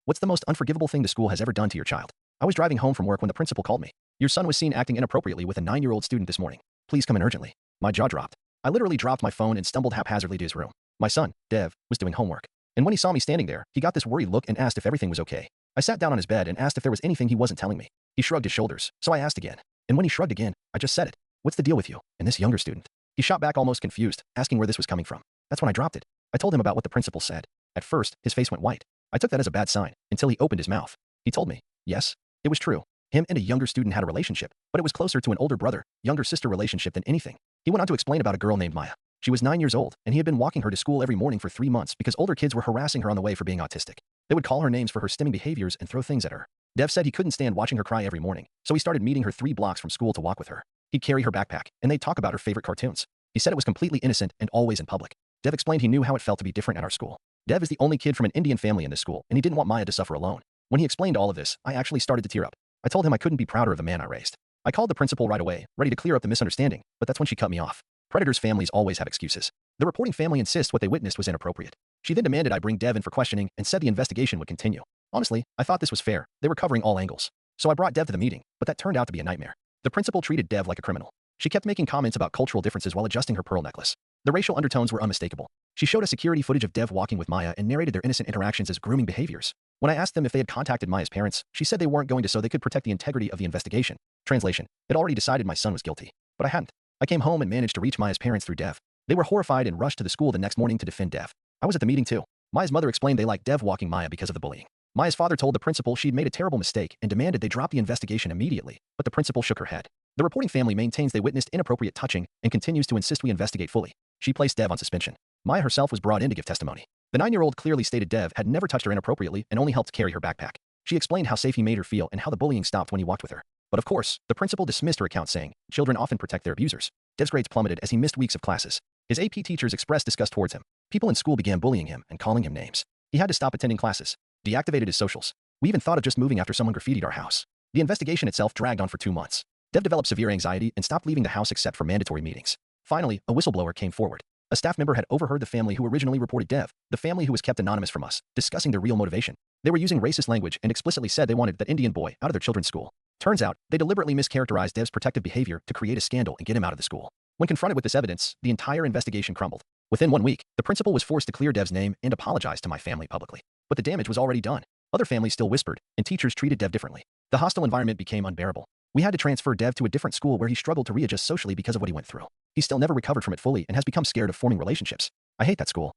What's the most unforgivable thing the school has ever done to your child? I was driving home from work when the principal called me. Your son was seen acting inappropriately with a 9-year-old student this morning. Please come in urgently. My jaw dropped. I literally dropped my phone and stumbled haphazardly to his room. My son, Dev, was doing homework. And when he saw me standing there, he got this worried look and asked if everything was okay. I sat down on his bed and asked if there was anything he wasn't telling me. He shrugged his shoulders, so I asked again. And when he shrugged again, I just said it. What's the deal with you and this younger student? He shot back almost confused, asking where this was coming from. That's when I dropped it. I told him about what the principal said. At first, his face went white. I took that as a bad sign, until he opened his mouth. He told me, yes, it was true. Him and a younger student had a relationship, but it was closer to an older brother, younger sister relationship than anything. He went on to explain about a girl named Maya. She was 9 years old, and he had been walking her to school every morning for 3 months because older kids were harassing her on the way for being autistic. They would call her names for her stimming behaviors and throw things at her. Dev said he couldn't stand watching her cry every morning, so he started meeting her 3 blocks from school to walk with her. He'd carry her backpack, and they'd talk about her favorite cartoons. He said it was completely innocent and always in public. Dev explained he knew how it felt to be different at our school. Dev is the only kid from an Indian family in this school, and he didn't want Maya to suffer alone. When he explained all of this, I actually started to tear up. I told him I couldn't be prouder of the man I raised. I called the principal right away, ready to clear up the misunderstanding, but that's when she cut me off. Predators' families always have excuses. The reporting family insists what they witnessed was inappropriate. She then demanded I bring Dev in for questioning and said the investigation would continue. Honestly, I thought this was fair. They were covering all angles. So I brought Dev to the meeting, but that turned out to be a nightmare. The principal treated Dev like a criminal. She kept making comments about cultural differences while adjusting her pearl necklace. The racial undertones were unmistakable. She showed us security footage of Dev walking with Maya and narrated their innocent interactions as grooming behaviors. When I asked them if they had contacted Maya's parents, she said they weren't going to so they could protect the integrity of the investigation. Translation: It already decided my son was guilty. But I hadn't. I came home and managed to reach Maya's parents through Dev. They were horrified and rushed to the school the next morning to defend Dev. I was at the meeting too. Maya's mother explained they liked Dev walking Maya because of the bullying. Maya's father told the principal she'd made a terrible mistake and demanded they drop the investigation immediately, but the principal shook her head. The reporting family maintains they witnessed inappropriate touching and continues to insist we investigate fully. She placed Dev on suspension. Maya herself was brought in to give testimony. The 9-year-old clearly stated Dev had never touched her inappropriately and only helped carry her backpack. She explained how safe he made her feel and how the bullying stopped when he walked with her. But of course, the principal dismissed her account saying, children often protect their abusers. Dev's grades plummeted as he missed weeks of classes. His AP teachers expressed disgust towards him. People in school began bullying him and calling him names. He had to stop attending classes. Deactivated his socials. We even thought of just moving after someone graffitied our house. The investigation itself dragged on for 2 months. Dev developed severe anxiety and stopped leaving the house except for mandatory meetings. Finally, a whistleblower came forward. A staff member had overheard the family who originally reported Dev, the family who was kept anonymous from us, discussing their real motivation. They were using racist language and explicitly said they wanted that Indian boy out of their children's school. Turns out, they deliberately mischaracterized Dev's protective behavior to create a scandal and get him out of the school. When confronted with this evidence, the entire investigation crumbled. Within 1 week, the principal was forced to clear Dev's name and apologize to my family publicly. But the damage was already done. Other families still whispered, and teachers treated Dev differently. The hostile environment became unbearable. We had to transfer Dev to a different school where he struggled to readjust socially because of what he went through. He still never recovered from it fully and has become scared of forming relationships. I hate that school.